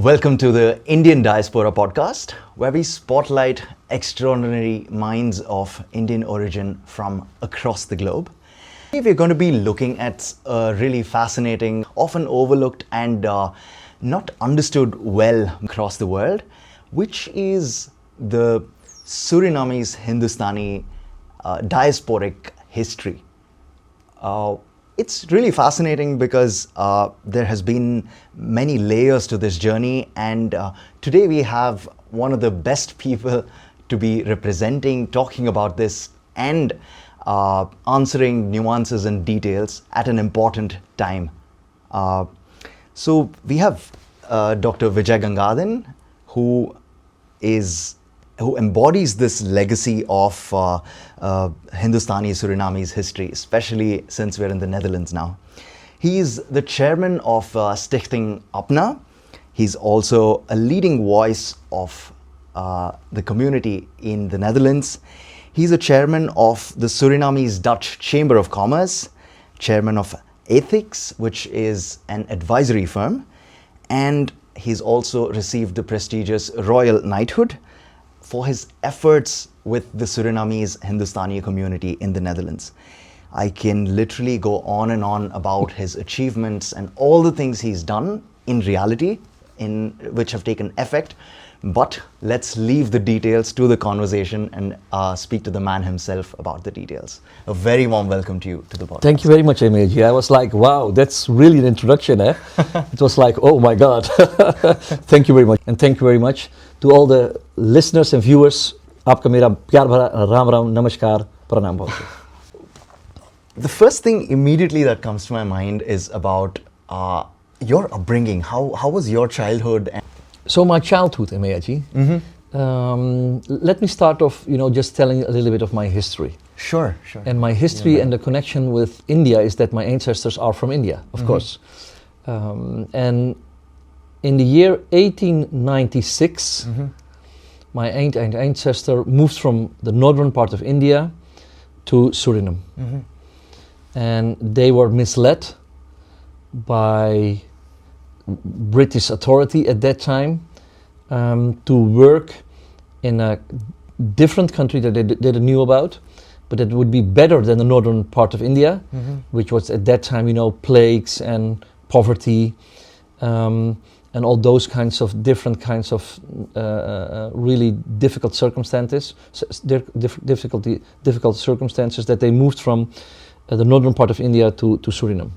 Welcome to the Indian Diaspora podcast, where we spotlight extraordinary minds of Indian origin from across the globe. We're going to be looking at a really fascinating, often overlooked and not understood well across the world, which is the Surinamese-Hindustani diasporic history. It's really fascinating because there has been many layers to this journey, and today we have one of the best people to be representing, talking about this and answering nuances and details at an important time. So we have Dr. Vijay Gangadin, who embodies this legacy of Hindustani-Surinamese history, especially since we're in the Netherlands now. He is the chairman of Stichting Upna. He's also a leading voice of the community in the Netherlands. He's a chairman of the Surinamese Dutch Chamber of Commerce, chairman of AethiQs, which is an advisory firm, and he's also received the prestigious Royal Knighthood for his efforts with the Surinamese-Hindustani community in the Netherlands. I can literally go on and on about his achievements and all the things he's done in reality, which have taken effect. But let's leave the details to the conversation and speak to the man himself about the details. A very warm welcome to you to the podcast. Thank you very much, Emeji. I was like, wow, that's really an introduction, eh? It was like, oh my God. Thank you very much. And thank you very much to all the listeners and viewers. Aapka mera pyar bhara ram ram namaskar pranam bhai. The first thing immediately that comes to my mind is about your upbringing. How was your childhood? So my childhood, Emeji. Let me start off, just telling a little bit of my history. Sure. And my history and the connection with India is that my ancestors are from India, of course. And in the year 1896, my ancestor moved from the northern part of India to Suriname. And they were misled by British authority at that time to work in a different country that they didn't knew about, but that would be better than the northern part of India, which was at that time, plagues and poverty, and all those kinds of different kinds of really difficult circumstances, difficult circumstances that they moved from the northern part of India to Suriname.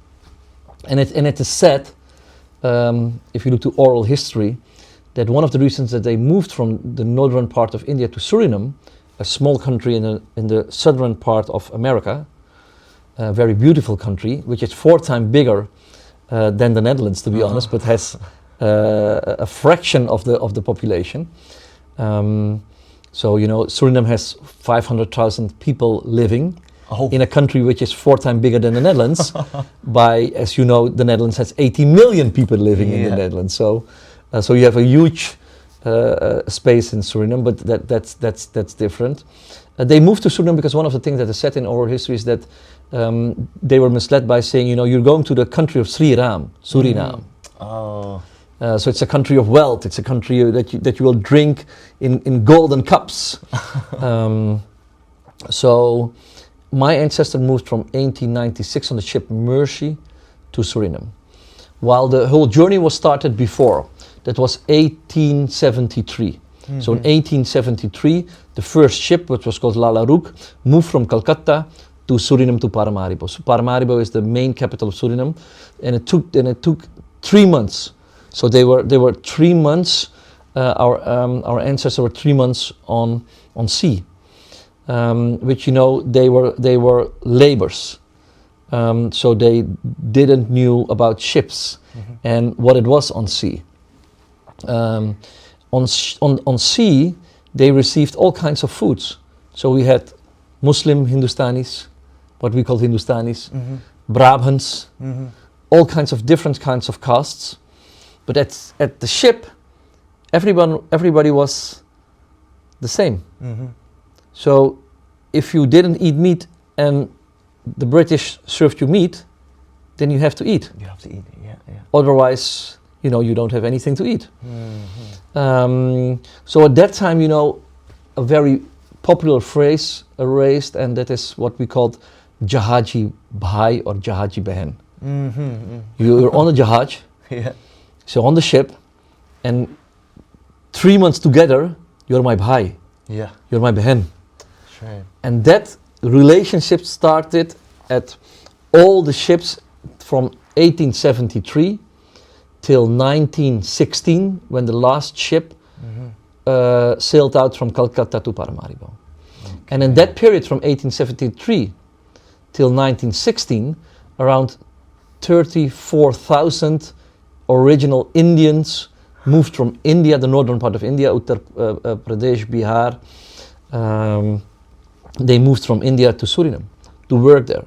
And it is said, if you look to oral history, that one of the reasons that they moved from the northern part of India to Suriname, a small country in the southern part of America, a very beautiful country, which is 4 times bigger than the Netherlands, to be honest, but has a fraction of the population. So Suriname has 500,000 people living in a country which is 4 times bigger than the Netherlands. As you know, the Netherlands has 80 million people living in the Netherlands. So you have a huge space in Suriname, but that's different. They moved to Suriname because one of the things that is said in oral history is that they were misled by saying, you're going to the country of Suriname. So it's a country of wealth. It's a country that you will drink in golden cups. So my ancestor moved from 1896 on the ship Mercy to Suriname, while the whole journey was started before. That was 1873. So in 1873, the first ship, which was called Lala Rook, moved from Calcutta to Suriname to Paramaribo. So Paramaribo is the main capital of Suriname, and it took 3 months. So they were 3 months. Our ancestors were 3 months on sea. Which they were laborers, so they didn't knew about ships and what it was on sea. On sea, they received all kinds of foods. So we had Muslim Hindustanis, what we call Hindustanis, Brahmins, all kinds of different kinds of castes. But at the ship, everybody was the same. So if you didn't eat meat and the British served you meat, then you have to eat. You have to eat, yeah. Otherwise, you don't have anything to eat. So at that time, a very popular phrase raised, and that is what we called Jahaji Bhai or Jahaji Behen. You're on a Jahaj, so on the ship, and 3 months together, you're my Bhai, you're my Behen. Right. And that relationship started at all the ships from 1873 till 1916, when the last ship sailed out from Calcutta to Paramaribo. Okay. And in that period from 1873 till 1916, around 34,000 original Indians moved from India, the northern part of India, Uttar Pradesh, Bihar. They moved from India to Suriname to work there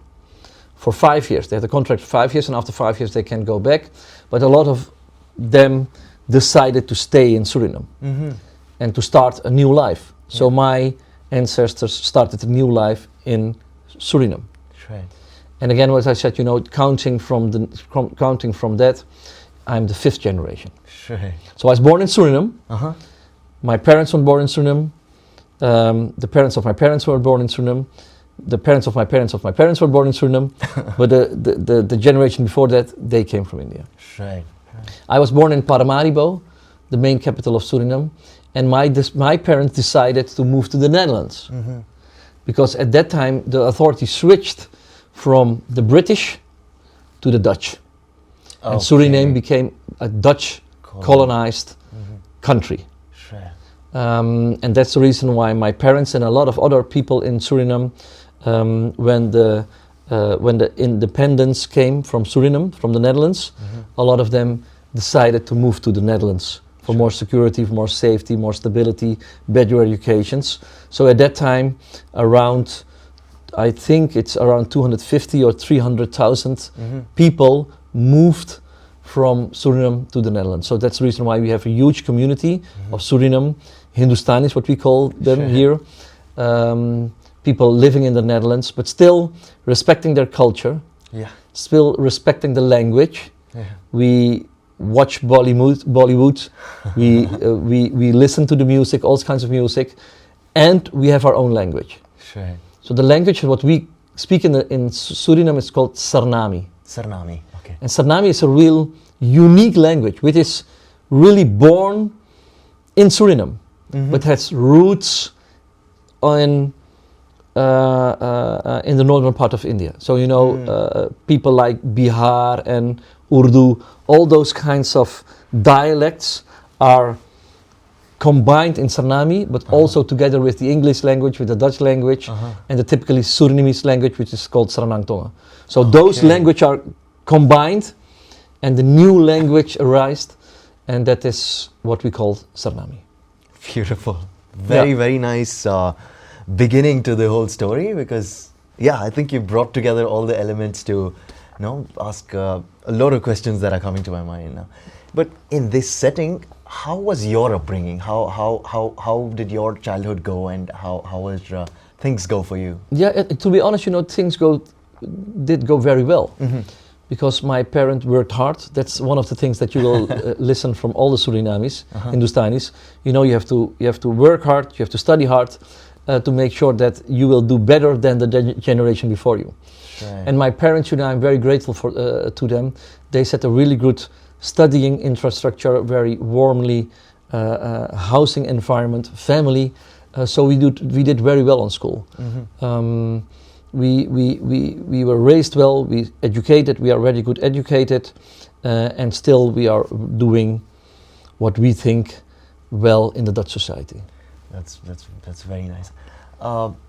for 5 years. They had a contract for 5 years, and after 5 years they can go back. But a lot of them decided to stay in Suriname and to start a new life. So my ancestors started a new life in Suriname. Right. And again, as I said, counting from that, I'm the 5th generation. Right. So I was born in Suriname. My parents were born in Suriname. The parents of my parents were born in Suriname. The parents of my parents were born in Suriname. But the generation before that, they came from India. Right. I was born in Paramaribo, the main capital of Suriname, and my parents decided to move to the Netherlands. Because at that time, the authorities switched from the British to the Dutch. And Suriname became a Dutch colonized country. Sure. And that's the reason why my parents and a lot of other people in Suriname, when the independence came from Suriname, from the Netherlands, a lot of them decided to move to the Netherlands for more security, for more safety, more stability, better educations. So at that time, I think it's around 250 or 300,000 people moved from Suriname to the Netherlands. So that's the reason why we have a huge community of Suriname, Hindustani is what we call them here. People living in the Netherlands, but still respecting their culture, still respecting the language. We watch Bollywood, we listen to the music, all kinds of music, and we have our own language. Sure. So the language, what we speak in Suriname is called Suriname. Suriname, okay. And Suriname is a real unique language, which is really born in Suriname, but has roots in the northern part of India. So people like Bihar and Urdu, all those kinds of dialects are combined in Suriname, but also together with the English language, with the Dutch language, and the typically Surinamese language, which is called Saranang. So those languages are combined, and the new language arose, and that is what we call Suriname. Beautiful. Very nice beginning to the whole story, because I think you brought together all the elements to ask a lot of questions that are coming to my mind now. But in this setting, how was your upbringing? How did your childhood go, and how was things go for you? Yeah, to be honest, things did go very well. Because my parents worked hard. That's one of the things that you will listen from all the Surinamese, Hindustanis. You have to work hard, you have to study hard to make sure that you will do better than the generation before you. Right. And my parents, I'm very grateful to them. They set a really good studying infrastructure, very warmly housing environment, family. So we did very well on school. We were raised well, we educated, we are very good educated, and still we are doing what we think well in the Dutch society. That's very nice.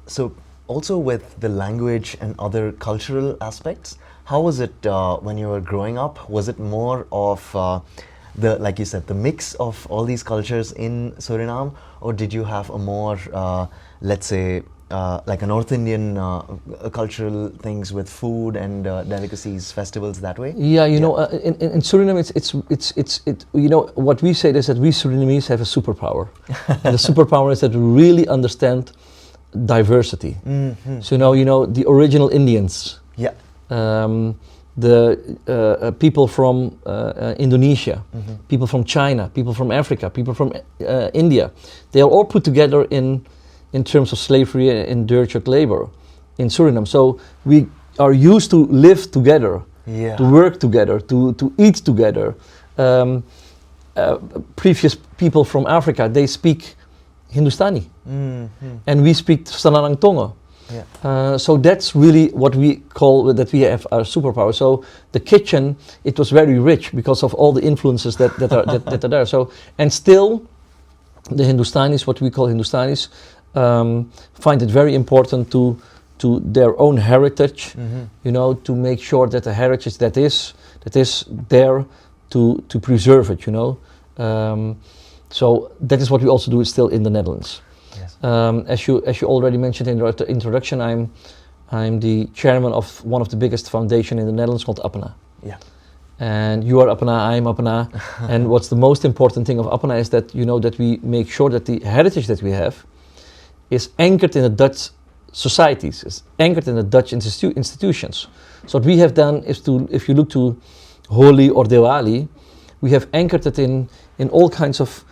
So also with the language and other cultural aspects, how was it when you were growing up? Was it more of like you said, the mix of all these cultures in Suriname, or did you have a more, let's say, like a North Indian cultural things with food and delicacies, festivals that way? Yeah, in Suriname, it's what we say is that we Surinamese have a superpower, and the superpower is that we really understand diversity. So the original Indians, the people from Indonesia, people from China, people from Africa, people from India. They are all put together in terms of slavery and indentured labor in Suriname. So we are used to live together, to work together, to eat together. Previous people from Africa, they speak Hindustani, and we speak Sananang Tongo. So that's really what we call that we have our superpower. So the kitchen, it was very rich because of all the influences that are there. So, and still, the Hindustanis, what we call Hindustanis, find it very important to their own heritage, you know, to make sure that the heritage that is there to preserve it, you know. So that is what we also do still in the Netherlands. Yes. As you already mentioned in the introduction, I'm the chairman of one of the biggest foundation in the Netherlands called UPNA. Yeah. And you are UPNA, I am UPNA. And what's the most important thing of UPNA is that, you know, that we make sure that the heritage that we have is anchored in the Dutch societies, is anchored in the Dutch institutions. So what we have done is to, if you look to Holi or Diwali, we have anchored it in all kinds of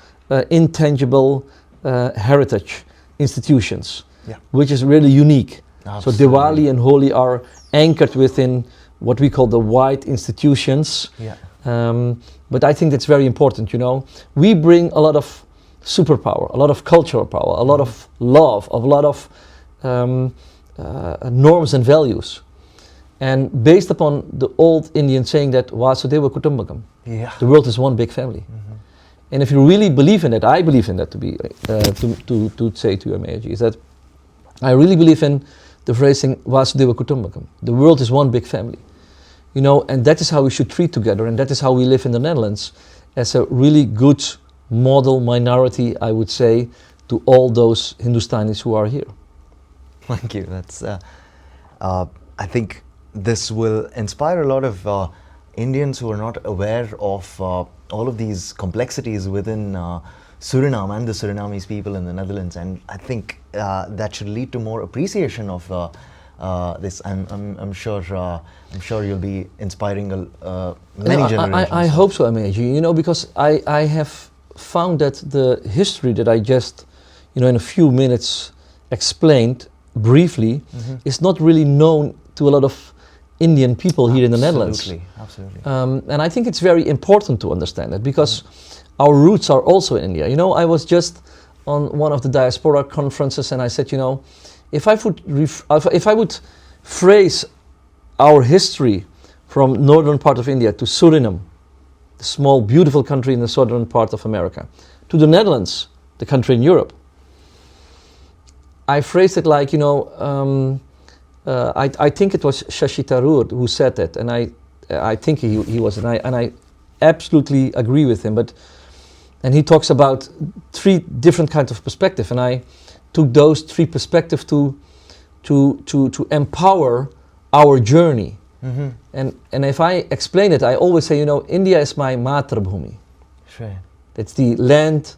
intangible heritage institutions, which is really unique. Absolutely. So Diwali and Holi are anchored within what we call the white institutions. But I think that's very important, you know. We bring a lot of superpower, a lot of cultural power, a lot of love, a lot of norms and values. And based upon the old Indian saying that Vasudeva Kutumbakam, the world is one big family. And if you really believe in it, I believe in that to be to say to your Mayaji, is that I really believe in the phrasing Vasudeva Kutumbakam. The world is one big family, you know, and that is how we should treat together, and that is how we live in the Netherlands as a really good model minority, I would say, to all those Hindustanis who are here. Thank you. That's I think this will inspire a lot of Indians who are not aware of all of these complexities within Suriname and the Surinamese people in the Netherlands, and I think that should lead to more appreciation of this. I'm sure you'll be inspiring many generations. I hope so, Amaji. You know, because I have found that the history that I just, you know, in a few minutes explained briefly is not really known to a lot of Indian people here in the Netherlands. Absolutely. And I think it's very important to understand it because our roots are also in India. You know, I was just on one of the diaspora conferences and I said, you know, if I would phrase our history from northern part of India to Suriname, the small beautiful country in the southern part of America, to the Netherlands, the country in Europe, I phrased it like, you know, I think it was Shashi Tharoor who said that, and I think he was, and I absolutely agree with him. And he talks about 3 different kinds of perspective, and I took those 3 perspectives to empower our journey. And if I explain it, I always say, you know, India is my Matrabhumi. Sure. It's the land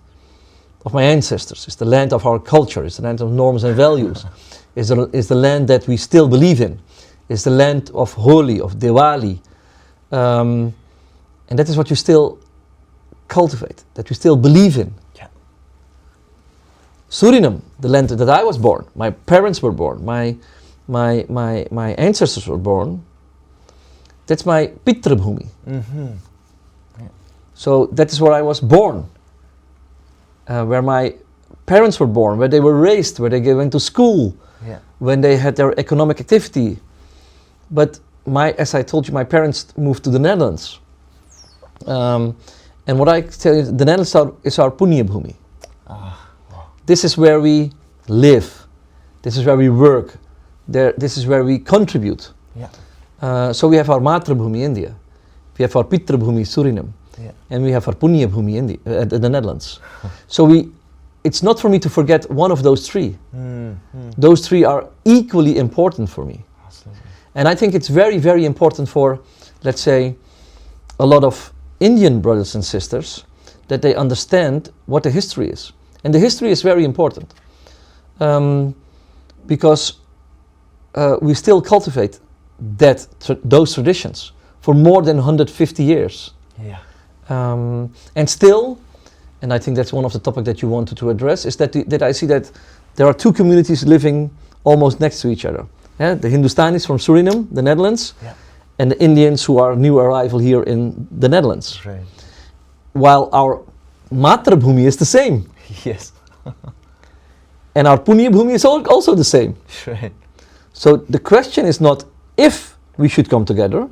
of my ancestors. It's the land of our culture. It's the land of norms and values. It's the land that we still believe in. It's the land of Holi, of Diwali. And that is what you still cultivate, that you still believe in. Suriname, the land that I was born, my parents were born, my ancestors were born, that's my Pitrabhumi. So that is where I was born, where my parents were born, where they were raised, where they went to school, when they had their economic activity. But as I told you, my parents moved to the Netherlands. And what I tell you, the Netherlands is our Punya Bhumi. This is where we live. This is where we work. This is where we contribute. So we have our Matrabhumi, India. We have our Pitrabhumi, Suriname. And we have our Punya Bhumi, India, the Netherlands. So it's not for me to forget one of those 3. Those 3 are equally important for me. Absolutely. And I think it's very, very important for, let's say, a lot of Indian brothers and sisters that they understand what the history is. And the history is very important because we still cultivate those traditions. for more than 150 years. Yeah. And still, and I think that's one of the topics that you wanted to address, is that I see that there are two communities living almost next to each other. Yeah? The Hindustanis from Suriname, the Netherlands, Yeah. and the Indians who are new arrival here in the Netherlands. Right. While our Matrabhumi is the same. Yes. And our Punya Bhumi is also the same. Right. So the question is not if we should come together.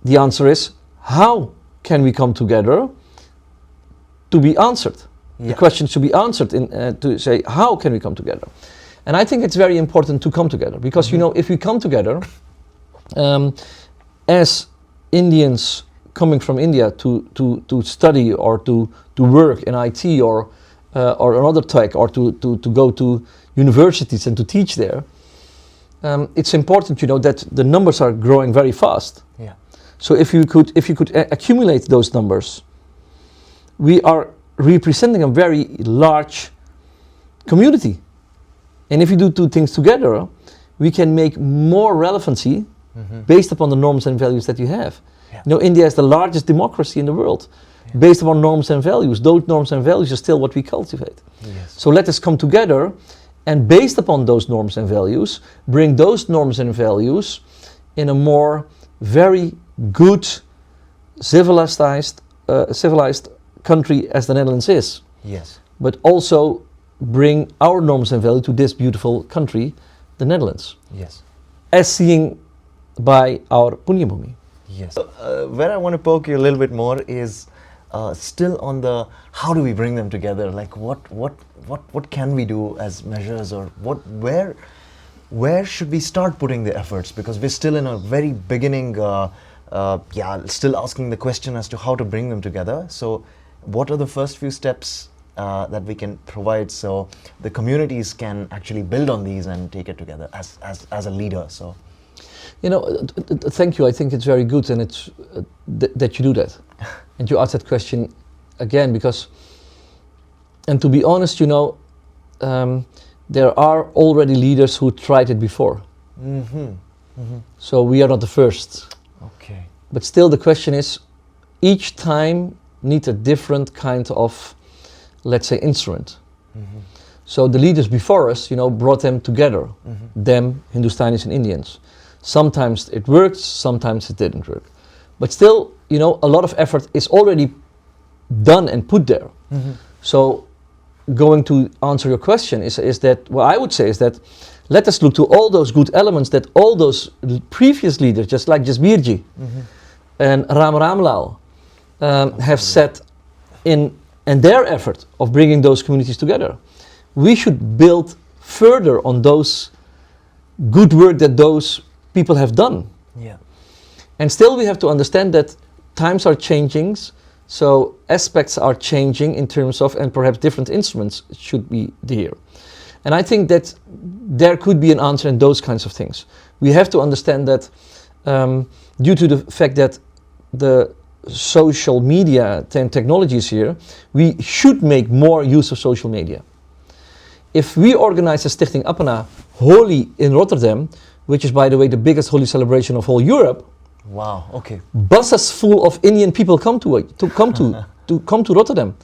The answer is how can we come together to be answered. Yeah. The question should be answered to say how can we come together. And I think it's very important to come together because you know if we come together as Indians coming from India to study or to work in IT or another tech or to go to universities and to teach there, it's important, you know, that the numbers are growing very fast. Yeah. So if you could accumulate those numbers, we are representing a very large community. And if you do two things together, we can make more relevancy based upon the norms and values that you have. Yeah. You know, India is the largest democracy in the world. Yeah. Based upon norms and values. Those norms and values are still what we cultivate. Yes. So let us come together and based upon those norms and values, bring those norms and values in a more very good civilized country as the Netherlands is. Yes. But also bring our norms and values to this beautiful country, the Netherlands. Yes. As seen by our Punya Bhumi. Yes. Where I want to poke you a little bit more is still on the how do we bring them together? Like what can we do as measures, or where should we start putting the efforts? Because we're still in a very beginning, still asking the question as to how to bring them together. So what are the first few steps that we can provide so the communities can actually build on these and take it together as a leader? So. You know, thank you. I think it's very good, and it's that you do that, and you ask that question again because. And to be honest, you know, there are already leaders who tried it before. So we are not the first. Okay. But still, the question is, each time needs a different kind of, let's say, instrument. So the leaders before us, you know, brought them together. Them, Hindustanis and Indians. Sometimes it worked, sometimes it didn't work. But still, you know, a lot of effort is already done and put there. So going to answer your question is that, what I would say is that let us look to all those good elements that all those previous leaders, just like Jasbirji and Ram Ramlal, have set in their effort of bringing those communities together. We should build further on those good work that those people have done. Yeah. And still we have to understand that times are changing, so aspects are changing in terms of, and perhaps different instruments should be there. And I think that there could be an answer in those kinds of things. We have to understand that due to the fact that the social media and technology is here, we should make more use of social media. If we organize a Stichting APNA Holi in Rotterdam, which is, by the way, the biggest Holi celebration of whole Europe. Wow. Okay. Buses full of Indian people come to Rotterdam, beautiful.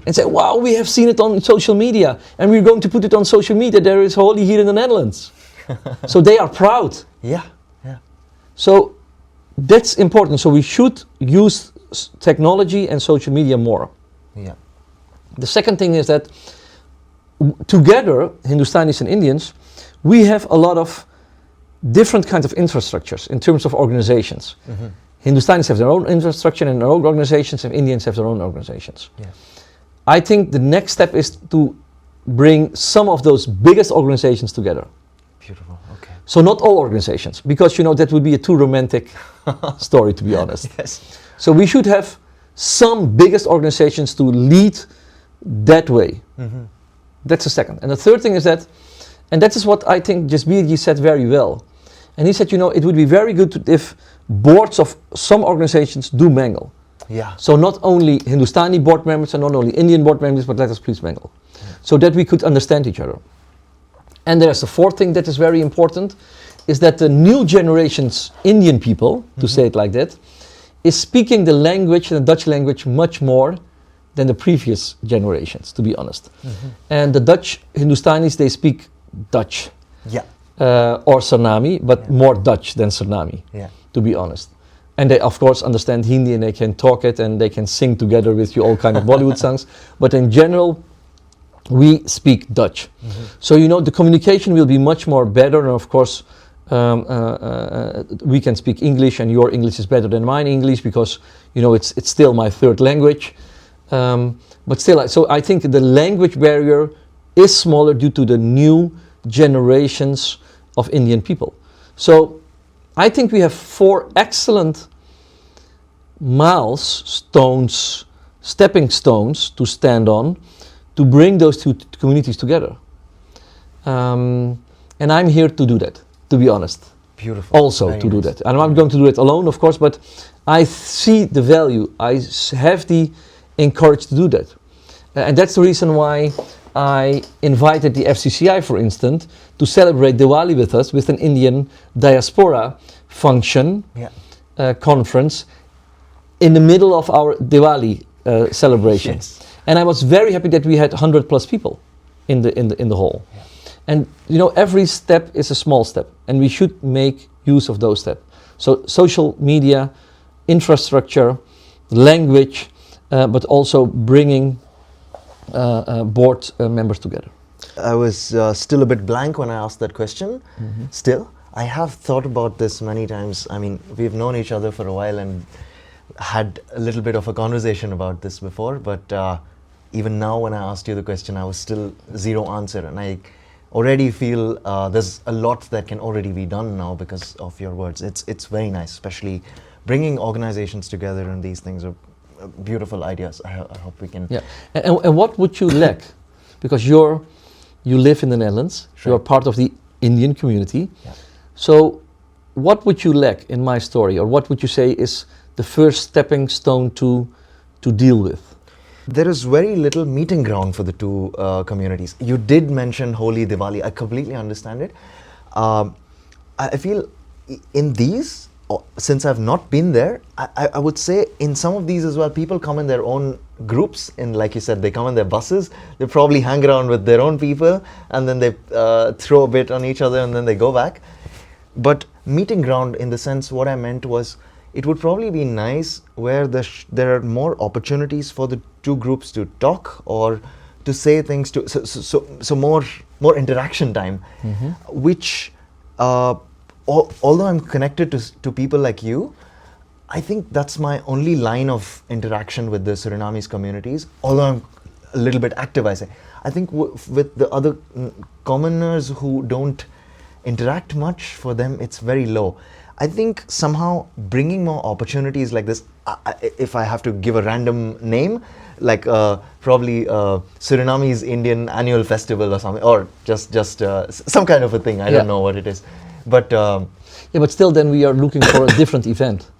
And say, "Wow, we have seen it on social media, and we're going to put it on social media. There is Holi here in the Netherlands." So they are proud. Yeah. Yeah. So that's important. So we should use technology and social media more. Yeah. The second thing is that together, Hindustanis and Indians, we have a lot of different kinds of infrastructures in terms of organizations. Hindustanis have their own infrastructure and their own organizations, and Indians have their own organizations. Yeah. I think the next step is to bring some of those biggest organizations together. Beautiful. Okay. So not all organizations, because you know that would be a too romantic story, to be honest. Yes. So we should have some biggest organizations to lead that way. That's the second. And the third thing is that, and that is what I think Jasbirji said very well. And he said, you know, it would be very good if boards of some organizations do mingle. Yeah. So not only Hindustani board members and not only Indian board members, but let us please mingle. So that we could understand each other. And there's a fourth thing that is very important, is that the new generations, Indian people, to say it like that, is speaking the language, the Dutch language, much more than the previous generations, to be honest. And the Dutch Hindustanis, they speak Dutch. Or Suriname, but more Dutch than Suriname, to be honest. And they, of course, understand Hindi and they can talk it and they can sing together with you all kind of Bollywood songs. But in general, we speak Dutch. So, you know, the communication will be much more better. And of course, we can speak English and your English is better than mine English because, you know, it's still my third language. But still, so I think the language barrier is smaller due to the new generations of Indian people. So I think we have 4 excellent milestones, stepping stones to stand on to bring those two communities together. And I'm here to do that, to be honest. Beautiful. Also very to do that. And I'm not going to do it alone, of course, but I see the value. I have the encourage to do that. And that's the reason why I invited the FCCI, for instance, to celebrate Diwali with us with an Indian Diaspora function, conference, in the middle of our Diwali celebration. And I was very happy that we had 100+ people in the hall. And you know, every step is a small step, and we should make use of those steps. So social media, infrastructure, language, but also bringing board members together. I was still a bit blank when I asked that question. Still, I have thought about this many times. I mean, we've known each other for a while and had a little bit of a conversation about this before, but even now when I asked you the question, I was still zero answer, and I already feel there's a lot that can already be done now because of your words. It's very nice, especially bringing organizations together, and these things are beautiful ideas. I hope we can. And what would you lack? Because you live in the Netherlands, you're part of the Indian community. So what would you lack in my story, or what would you say is the first stepping stone to deal with? There is very little meeting ground for the two communities. You did mention Holi, Diwali. I completely understand it. I feel in these, since I've not been there, I would say in some of these as well, people come in their own groups, and like you said, they come in their buses, they probably hang around with their own people, and then they throw a bit on each other, and then they go back. But meeting ground, in the sense, what I meant was, it would probably be nice where there are more opportunities for the two groups to talk or to say things, so more interaction time, which although I'm connected to people like you, I think that's my only line of interaction with the Surinamese communities, although I'm a little bit active, I say. I think with the other commoners who don't interact much, for them it's very low. I think somehow bringing more opportunities like this, if I have to give a random name, like probably Surinamese Indian Annual Festival or something, or just some kind of a thing, I don't know what it is. But but still then we are looking for a different event.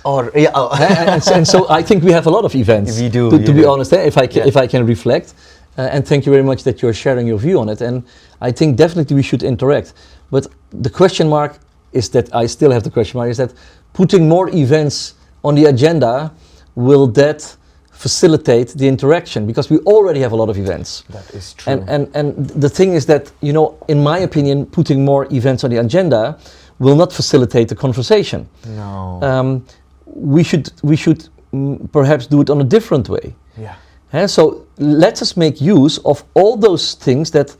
Or and so I think we have a lot of events. We do. To be honest, if I can reflect, and thank you very much that you're sharing your view on it. And I think definitely we should interact. But the question mark is that I still have the question mark, is that putting more events on the agenda, will that facilitate the interaction? Because we already have a lot of events. That is true. And the thing is that, you know, in my opinion, putting more events on the agenda will not facilitate the conversation. No. We should perhaps do it on a different way. So let us make use of all those things that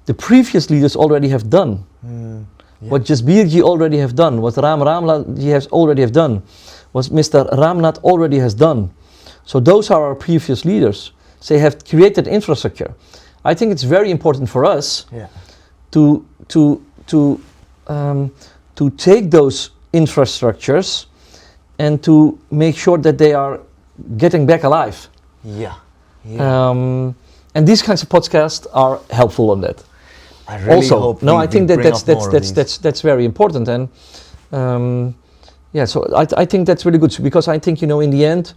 the previous leaders already have done. What Jasbirji already have done, what Ramji has already have done, what Mr. Ramnath already has done. So those are our previous leaders. They have created infrastructure. I think it's very important for us to take those infrastructures and to make sure that they are getting back alive. And these kinds of podcasts are helpful on that. I really hope. I think that's very important, and so I think that's really good, because I think, you know, in the end,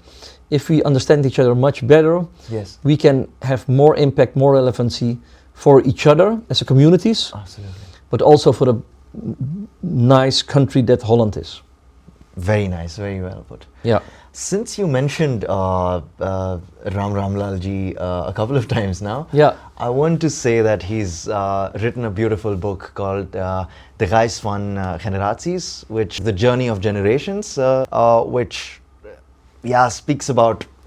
if we understand each other much better, we can have more impact, more relevancy for each other as a communities, Absolutely. but also for the nice country that Holland is. Very nice, very well put. Yeah. Since you mentioned Ram Ramlalji a couple of times now, Yeah. I want to say that he's written a beautiful book called De Reis van Generaties, which the journey of generations, which speaks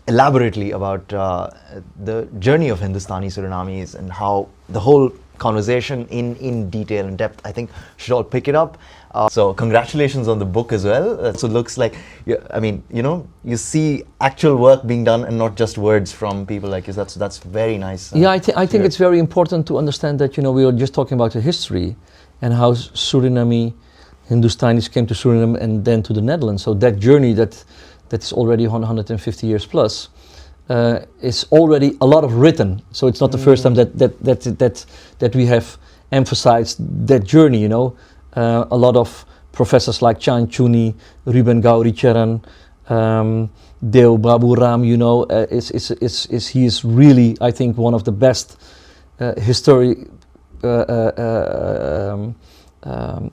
elaborately about the journey of Hindustani Surinamese and how the whole conversation in detail and depth, I think, should all pick it up. So congratulations on the book as well. So it looks like, you see actual work being done and not just words from people like you. That's very nice. I think it's very important to understand that, we were just talking about the history and how Suriname, Hindustanis came to Suriname and then to the Netherlands. So that journey that is already 150 years plus, is already a lot of written. So it's not the first time that we have emphasized that journey. A lot of professors like Chan Chuni, Ruben Gauricharan, Deo Babu Ram, he is really, I think, one of the best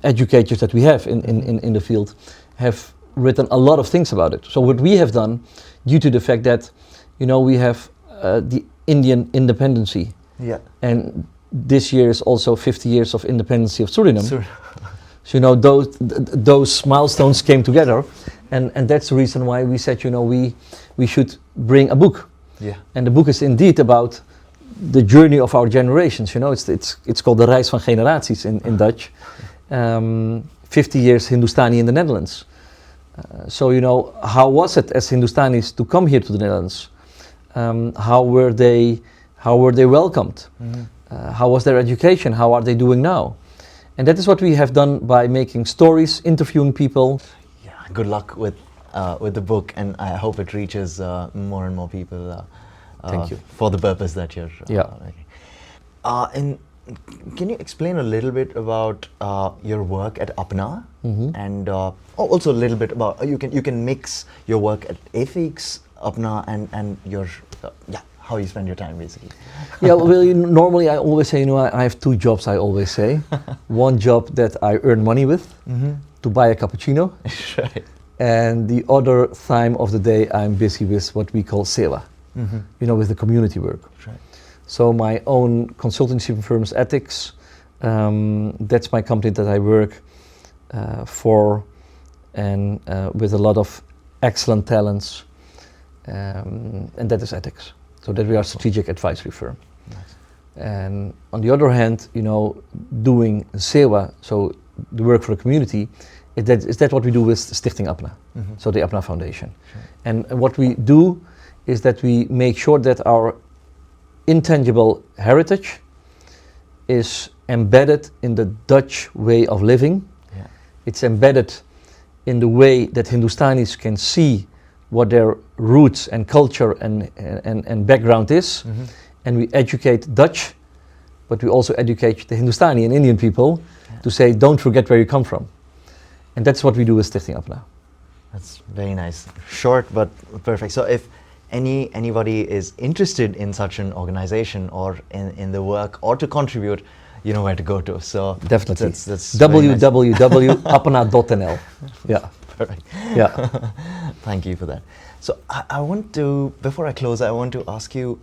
educators that we have in the field, have written a lot of things about it. So what we have done, due to the fact that, we have the Indian independency, and this year is also 50 years of independency of Suriname. So those milestones came together, and that's the reason why we said we should bring a book. Yeah. And the book is indeed about the journey of our generations. It's called De Reis van Generaties in Dutch. 50 years Hindustani in the Netherlands. So how was it as Hindustanis to come here to the Netherlands? How were they welcomed? Mm-hmm. How was their education? How are they doing now? And that is what we have done by making stories, interviewing people. Yeah, good luck with the book, and I hope it reaches more and more people. Thank you. For the purpose that you're making. And can you explain a little bit about your work at Upna, and also a little bit about you can mix your work at AethiQs, Upna, and your how you spend your time basically. Normally I always say, I have two jobs. I always say, one job that I earn money with to buy a cappuccino, right. And the other time of the day I'm busy with what we call sewa, with the community work. Right. So my own consultancy firm is AethiQs. That's my company that I work for, and with a lot of excellent talents, and that is AethiQs. So that we are a strategic advisory firm. Nice. And on the other hand, doing sewa, so the work for the community, is that what we do with Stichting Upna, so the APNA Foundation. Sure. And what we do is that we make sure that our intangible heritage is embedded in the Dutch way of living. Yeah. It's embedded in the way that Hindustanis can see what their roots and culture and background is. And we educate Dutch, but we also educate the Hindustani and Indian people to say, don't forget where you come from. And that's what we do with Stichting Upna. That's very nice. Short but perfect. So if anybody is interested in such an organization or in the work or to contribute, you know where to go to. So definitely. That's www.upna.nl. Yeah. Perfect. Yeah. Thank you for that. So I want to, before I close, I want to ask you,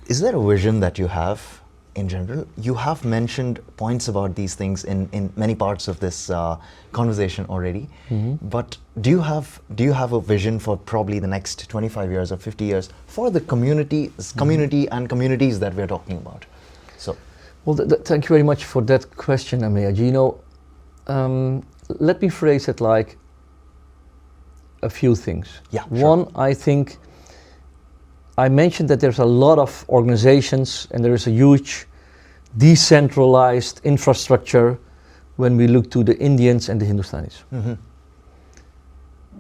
is there a vision that you have in general? You have mentioned points about these things in many parts of this conversation already, but do you have a vision for probably the next 25 years or 50 years for the community and communities that we're talking about? So, well, thank you very much for that question, Ameya. Let me phrase it like a few things. Yeah, One, I think I mentioned that there's a lot of organizations and there is a huge decentralized infrastructure when we look to the Indians and the Hindustanis.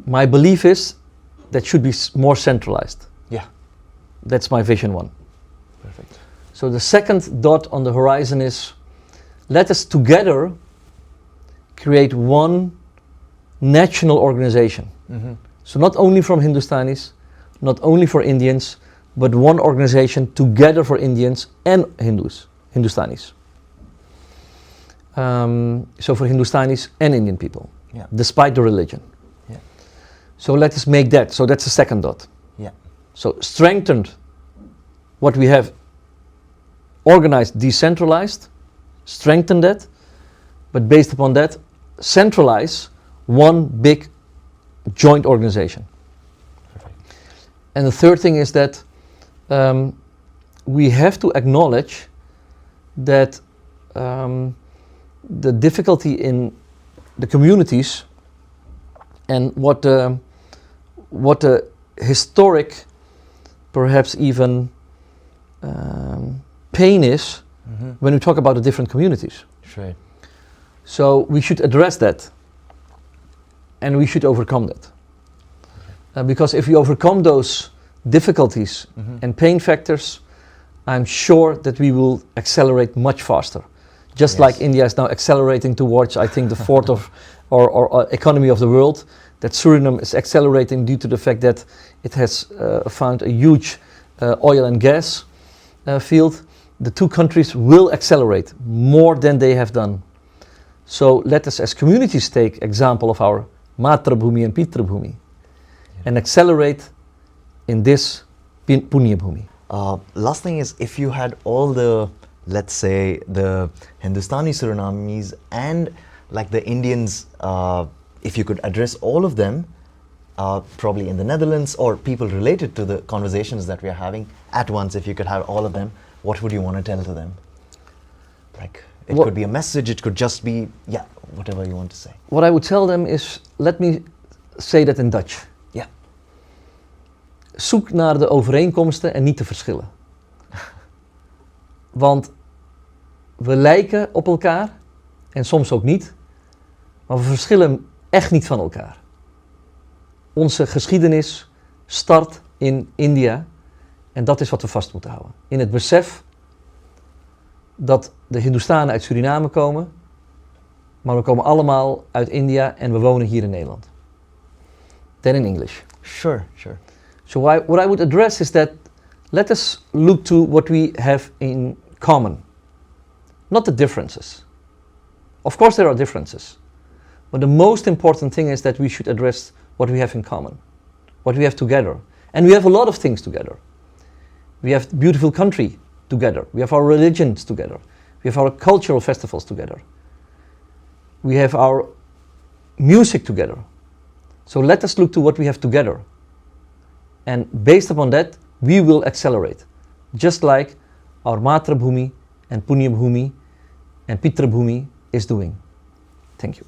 My belief is that should be more centralized. Yeah. That's my vision one. Perfect. So the second dot on the horizon is, let us together create one national organization. So not only from Hindustanis, not only for Indians, but one organization together for Indians and Hindus. Hindustanis. So for Hindustanis and Indian people, Yeah. despite the religion. Yeah. So let us make that. So that's the second dot. Yeah. So strengthened what we have organized, decentralized, strengthen that, but based upon that, centralize one big joint organization. Perfect. And the third thing is that we have to acknowledge that the difficulty in the communities and what the historic, perhaps even pain is when we talk about the different communities. Sure. So we should address that and we should overcome that. Because if we overcome those difficulties and pain factors, I'm sure that we will accelerate much faster. Just like India is now accelerating towards, I think, the fourth of or economy of the world, that Suriname is accelerating due to the fact that it has found a huge oil and gas field. The two countries will accelerate more than they have done. So let us as communities take example of our Matrabhumi and Pitrabhumi and accelerate in this Punya Bhumi. Last thing is, if you had all the, let's say, the Hindustani Surinamese and like the Indians, if you could address all of them, probably in the Netherlands or people related to the conversations that we are having at once, if you could have all of them, what would you want to tell to them? Like, it could be a message, it could just be, yeah, whatever you want to say. What I would tell them is, let me say that in Dutch. Yeah. Zoek naar de overeenkomsten en niet de verschillen. Want we lijken op elkaar en soms ook niet, maar we verschillen echt niet van elkaar. Onze geschiedenis start in India en dat is wat we vast moeten houden. In het besef dat de Hindustanen uit Suriname komen, maar we komen allemaal uit India en we wonen hier in Nederland. Then in English. Sure, sure. So what I would address is that let us look to what we have in common, not the differences. Of course there are differences, but the most important thing is that we should address what we have in common, what we have together. And we have a lot of things together. We have a beautiful country together. We have our religions together. We have our cultural festivals together. We have our music together. So let us look to what we have together. And based upon that, we will accelerate. Just like our Matrabhumi and Punyabhumi and Pitrabhumi is doing. Thank you.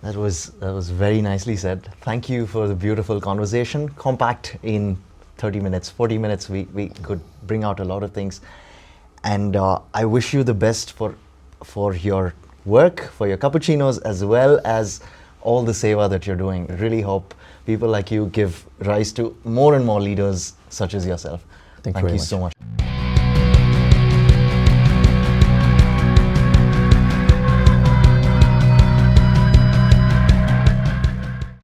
That was very nicely said. Thank you for the beautiful conversation. Compact in 30 minutes, 40 minutes, we could bring out a lot of things. And I wish you the best for your work, for your cappuccinos, as well as all the seva that you're doing. I really hope people like you give rise to more and more leaders such as yourself. Thank you very much. So much.